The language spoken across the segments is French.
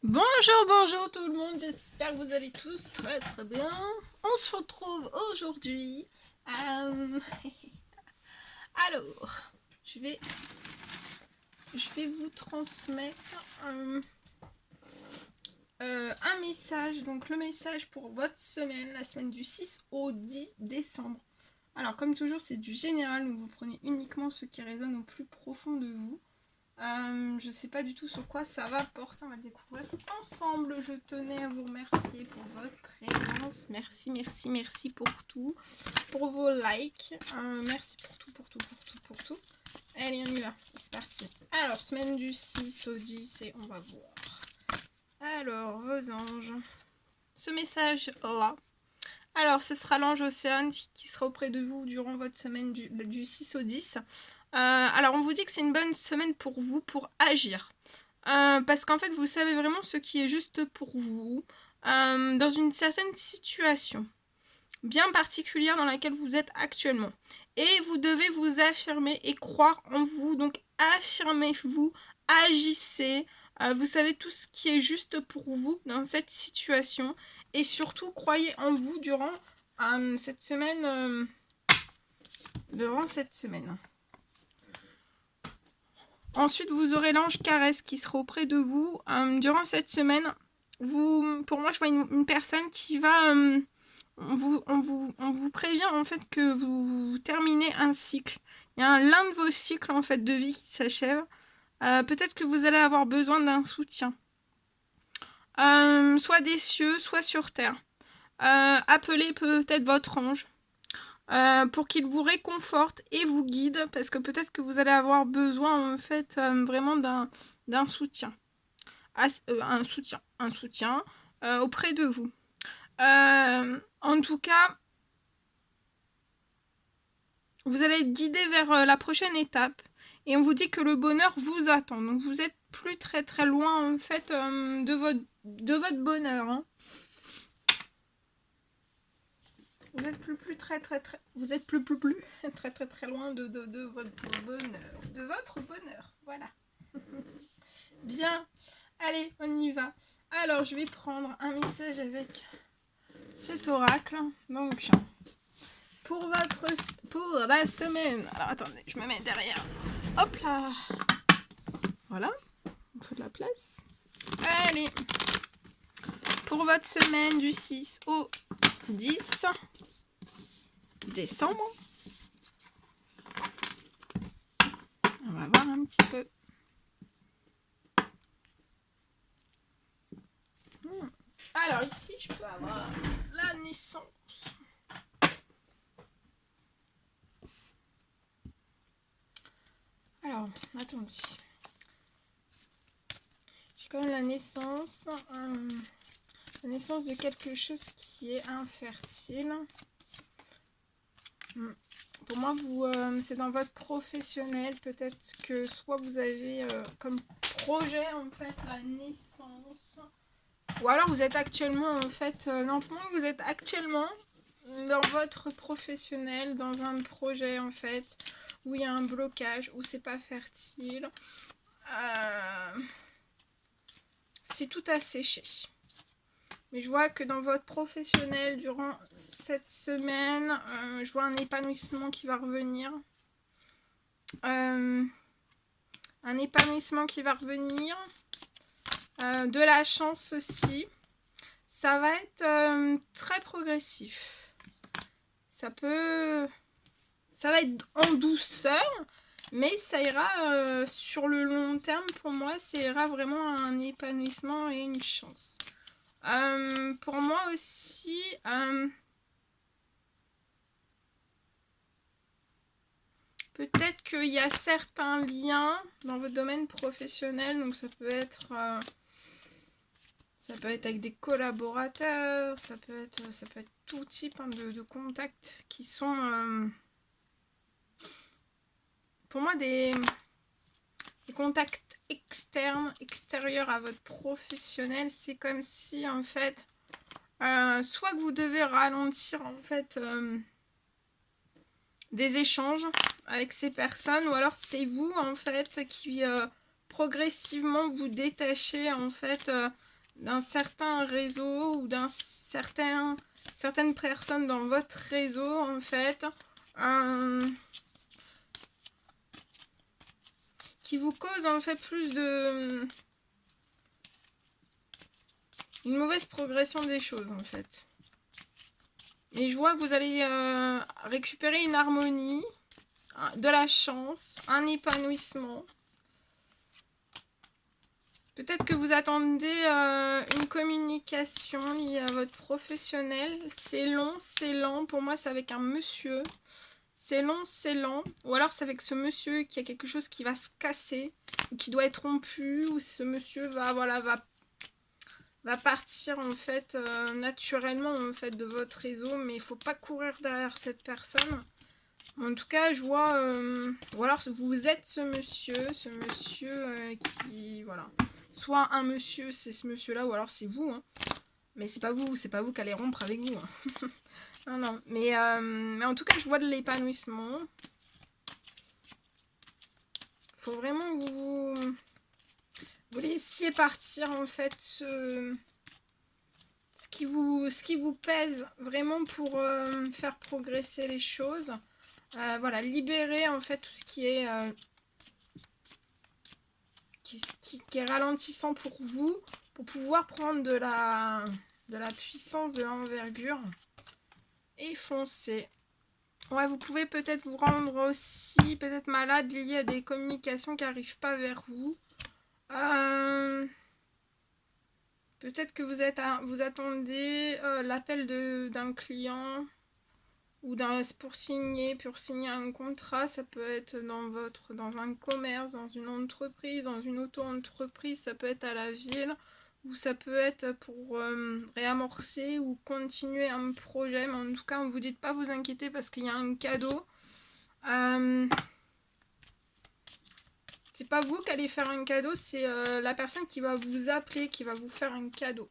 Bonjour, bonjour tout le monde, j'espère que vous allez tous très très bien. On se retrouve aujourd'hui. euh, Alors, je vais, je vais vous transmettre un message. Donc le message pour votre semaine, la semaine du 6 au 10 décembre. Alors comme toujours c'est du général, donc vous prenez uniquement ce qui résonne au plus profond de vous. Je sais pas du tout sur quoi ça va porter, on va le découvrir ensemble. Je tenais à vous remercier pour votre présence. Merci, merci, merci pour tout, pour vos likes. Merci pour tout, pour tout, pour tout, pour tout. Allez, on y va, c'est parti. Alors, semaine du 6 au 10 et on va voir. Alors, vos anges, ce message-là. Alors, ce sera l'ange Océane qui sera auprès de vous durant votre semaine du 6 au 10. Alors, on vous dit que c'est une bonne semaine pour vous, pour agir. Parce qu'en fait, vous savez vraiment ce qui est juste pour vous, dans une certaine situation bien particulière dans laquelle vous êtes actuellement. Et vous devez vous affirmer et croire en vous. Donc, affirmez-vous, agissez. Vous savez tout ce qui est juste pour vous dans cette situation. Et surtout, croyez en vous durant cette semaine. Ensuite, vous aurez l'ange Caresse qui sera auprès de vous. Durant cette semaine, pour moi, je vois une personne qui va... on vous prévient en fait que vous terminez un cycle. Il y a l'un de vos cycles en fait de vie qui s'achève. Peut-être que vous allez avoir besoin d'un soutien. Soit des cieux, soit sur terre. Appelez peut-être votre ange. Pour qu'il vous réconforte et vous guide, parce que peut-être que vous allez avoir besoin en fait vraiment d'un soutien. Un soutien auprès de vous. En tout cas, vous allez être guidé vers la prochaine étape et on vous dit que le bonheur vous attend. Donc vous êtes plus très très loin en fait de votre bonheur. Hein. Vous êtes plus très très très très loin de votre bonheur. De votre bonheur, voilà. Bien, allez, on y va. Alors, je vais prendre un message avec cet oracle. Donc, pour la semaine. Alors, attendez, je me mets derrière. Hop là. Voilà, il faut de la place. Allez, pour votre semaine du 6 au 10 décembre. On va voir un petit peu. Alors ici, je peux avoir la naissance. Alors, attendez. J'ai quand même la naissance de quelque chose qui est infertile. Pour moi, c'est dans votre professionnel. Peut-être que soit vous avez comme projet en fait la naissance, ou alors vous êtes actuellement en fait, non, pour moi vous êtes actuellement dans votre professionnel, dans un projet en fait, où il y a un blocage, où c'est pas fertile. C'est tout asséché. Mais je vois que dans votre professionnel, durant cette semaine, je vois un épanouissement qui va revenir. Un épanouissement qui va revenir. De la chance aussi. Ça va être très progressif. Ça va être en douceur, mais ça ira sur le long terme. Pour moi, ça ira vraiment à un épanouissement et une chance. Pour moi aussi, peut-être qu'il y a certains liens dans votre domaine professionnel, donc ça peut être avec des collaborateurs, ça peut être tout type de contacts qui sont pour moi des contacts externes, extérieurs à votre professionnel. C'est comme si en fait soit que vous devez ralentir en fait des échanges avec ces personnes, ou alors c'est vous en fait qui progressivement vous détachez en fait d'un certain réseau ou certaines personnes dans votre réseau en fait, qui vous cause en fait plus de une mauvaise progression des choses en fait. Mais je vois que vous allez récupérer une harmonie, de la chance, un épanouissement. Peut-être que vous attendez une communication liée à votre professionnel. C'est long, c'est lent. Pour moi, c'est avec un monsieur. C'est long, c'est lent. Ou alors c'est avec ce monsieur qui a quelque chose qui va se casser, ou qui doit être rompu, ou ce monsieur va partir en fait naturellement en fait de votre réseau, mais il faut pas courir derrière cette personne. En tout cas, je vois, ou alors vous êtes ce monsieur qui, voilà, soit un monsieur, c'est ce monsieur-là, ou alors c'est vous, hein. Mais c'est pas vous qui allez rompre avec vous. Hein. Non, non, mais en tout cas, je vois de l'épanouissement. Faut vraiment que vous laissiez partir en fait ce qui vous pèse vraiment pour faire progresser les choses. Voilà, libérer en fait tout ce qui est qui est ralentissant pour vous, pour pouvoir prendre de la puissance, de l'envergure et foncer. Ouais, vous pouvez peut-être vous rendre aussi peut-être malade lié à des communications qui n'arrivent pas vers vous. Peut-être que vous attendez l'appel d'un client ou pour signer un contrat. Ça peut être dans un commerce, dans une entreprise, dans une auto-entreprise, ça peut être à la ville, ou ça peut être pour réamorcer ou continuer un projet. Mais en tout cas, on vous dit de pas vous inquiéter parce qu'il y a un cadeau. C'est pas vous qui allez faire un cadeau, c'est la personne qui va vous appeler, qui va vous faire un cadeau.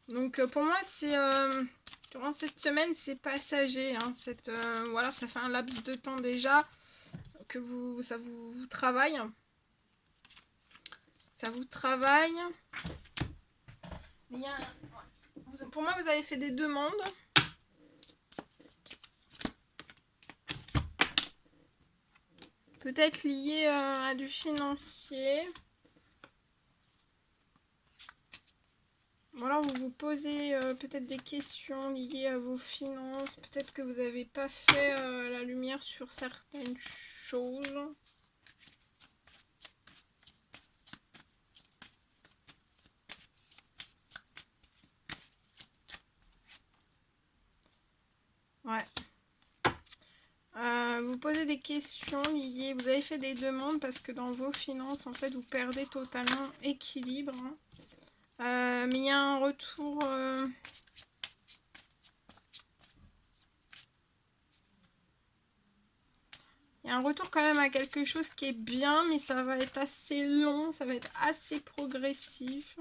Donc pour moi, c'est durant cette semaine, c'est passager. Hein, voilà, ça fait un laps de temps déjà que ça vous travaille. Ça vous travaille. Pour moi, vous avez fait des demandes. Peut-être liées à du financier. Ou alors vous vous posez peut-être des questions liées à vos finances. Peut-être que vous n'avez pas fait la lumière sur certaines choses. Ouais. Vous posez des questions liées. Vous avez fait des demandes parce que dans vos finances, en fait, vous perdez totalement équilibre. Mais il y a un retour. Il y a un retour quand même à quelque chose qui est bien, mais ça va être assez long, ça va être assez progressif.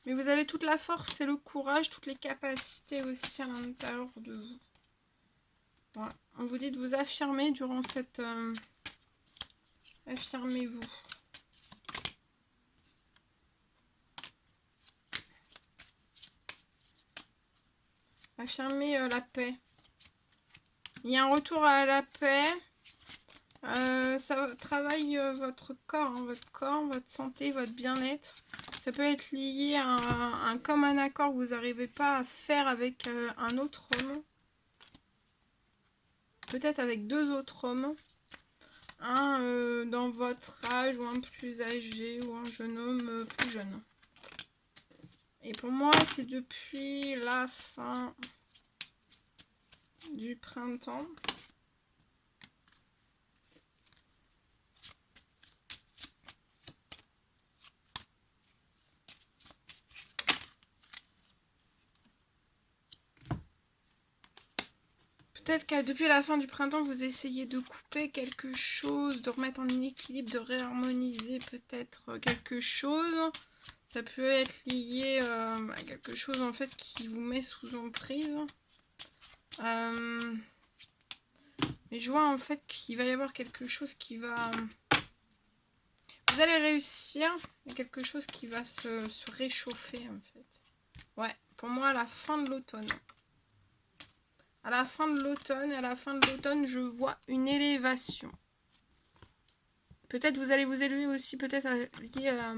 Mais vous avez toute la force et le courage, toutes les capacités aussi à l'intérieur de vous. Voilà. On vous dit de vous affirmer durant cette... Affirmez-vous. Affirmez la paix. Il y a un retour à la paix. Ça travaille votre corps, hein, votre santé, votre bien-être. Ça peut être lié à un commun accord que vous n'arrivez pas à faire avec un autre homme. Peut-être avec deux autres hommes. Un dans votre âge ou un plus âgé ou un jeune homme plus jeune. Et pour moi, c'est depuis la fin du printemps. Peut-être que depuis la fin du printemps, vous essayez de couper quelque chose, de remettre en équilibre, de réharmoniser peut-être quelque chose. Ça peut être lié à quelque chose en fait qui vous met sous emprise. Et je vois en fait qu'il va y avoir quelque chose qui va... Vous allez réussir. Il y a quelque chose qui va se réchauffer en fait. Ouais, pour moi à la fin de l'automne. À la fin de l'automne, je vois une élévation. Peut-être vous allez vous élever aussi, peut-être lié à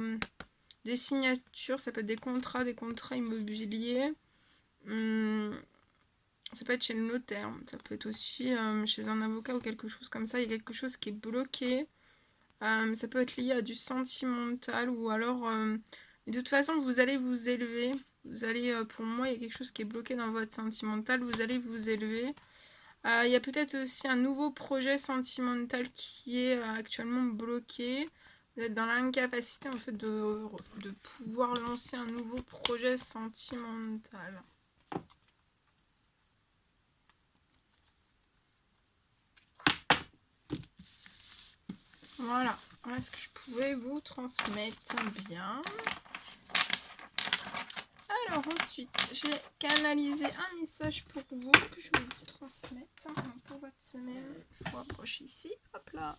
des signatures, ça peut être des contrats immobiliers. Ça peut être chez le notaire, ça peut être aussi chez un avocat ou quelque chose comme ça. Il y a quelque chose qui est bloqué. Ça peut être lié à du sentimental ou alors... de toute façon, vous allez vous élever. Vous allez, pour moi, il y a quelque chose qui est bloqué dans votre sentimental. Vous allez vous élever. Il y a peut-être aussi un nouveau projet sentimental qui est actuellement bloqué. Vous êtes dans l'incapacité en fait de pouvoir lancer un nouveau projet sentimental. Voilà, est-ce que je pouvais vous transmettre bien. Alors ensuite, j'ai canalisé un message pour vous que je vais vous transmettre pour votre semaine. Je vous rapproche ici, hop là.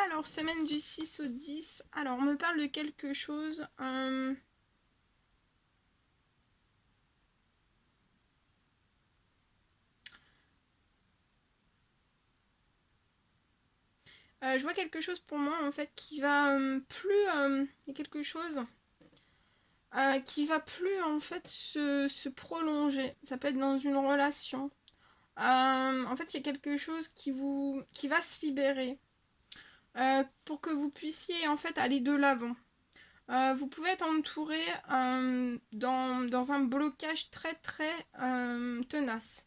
Alors, semaine du 6 au 10. Alors, on me parle de quelque chose. Je vois quelque chose pour moi en fait qui va plus. Il y a quelque chose qui va plus en fait se prolonger. Ça peut être dans une relation. En fait, il y a quelque chose qui va se libérer pour que vous puissiez en fait aller de l'avant. Vous pouvez être entouré dans un blocage très très tenace.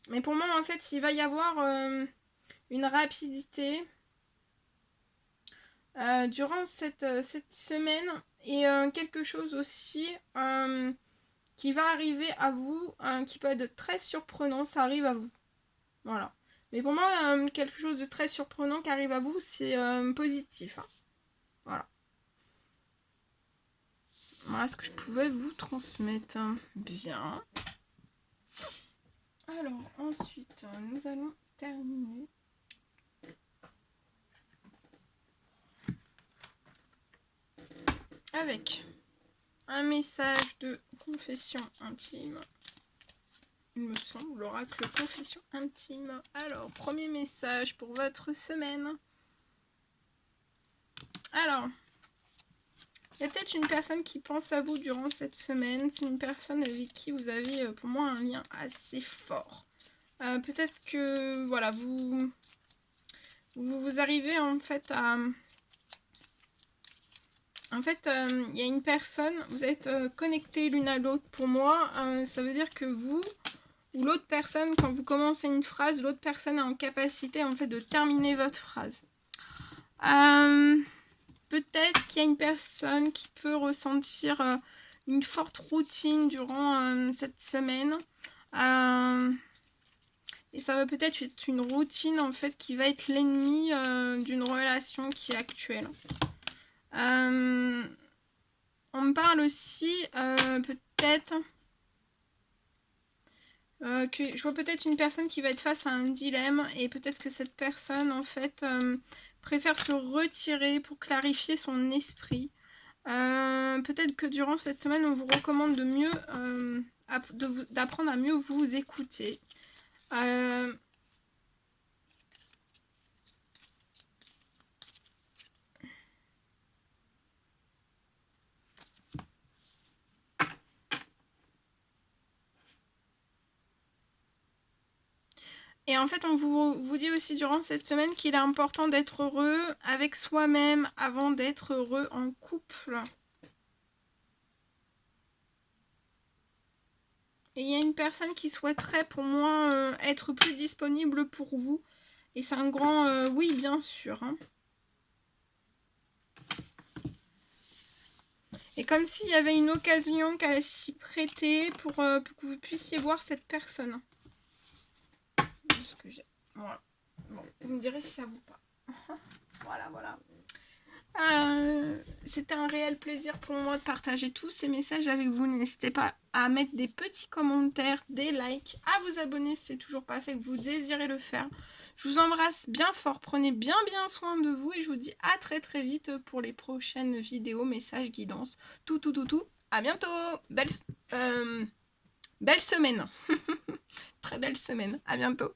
Mais pour moi, en fait, il va y avoir une rapidité durant cette semaine et quelque chose aussi qui va arriver à vous, qui peut être très surprenant, ça arrive à vous. Voilà. Mais pour moi, quelque chose de très surprenant qui arrive à vous, c'est positif. Hein. Voilà. Voilà ce que je pouvais vous transmettre. Bien. Alors, ensuite, nous allons terminer. Avec un message de confession intime. Il me semble, l'oracle confession intime. Alors, premier message pour votre semaine. Alors, il y a peut-être une personne qui pense à vous durant cette semaine. C'est une personne avec qui vous avez, pour moi, un lien assez fort. Peut-être que, voilà, vous arrivez en fait à... En fait, il y a une personne, vous êtes connectés l'une à l'autre. Pour moi, ça veut dire que vous ou l'autre personne, quand vous commencez une phrase, l'autre personne est en capacité en fait de terminer votre phrase. Peut-être qu'il y a une personne qui peut ressentir une forte routine durant cette semaine. Et ça va peut-être être une routine en fait qui va être l'ennemi d'une relation qui est actuelle. On me parle aussi peut-être que je vois peut-être une personne qui va être face à un dilemme et peut-être que cette personne en fait préfère se retirer pour clarifier son esprit. Peut-être que durant cette semaine on vous recommande de mieux d'apprendre à mieux vous écouter. Et en fait, on vous dit aussi durant cette semaine qu'il est important d'être heureux avec soi-même avant d'être heureux en couple. Et il y a une personne qui souhaiterait pour moi être plus disponible pour vous. Et c'est un grand oui, bien sûr. Hein. Et comme s'il y avait une occasion qu'à s'y prêter pour que vous puissiez voir cette personne. Ce que j'ai. Voilà. Bon, vous me direz si ça vous pas. Voilà, voilà. C'était un réel plaisir pour moi de partager tous ces messages avec vous. N'hésitez pas à mettre des petits commentaires, des likes, à vous abonner si c'est toujours pas fait, que vous désirez le faire. Je vous embrasse bien fort, prenez bien soin de vous et je vous dis à très vite pour les prochaines vidéos, messages, guidances, tout. À bientôt. Belle semaine. Très belle semaine. À bientôt.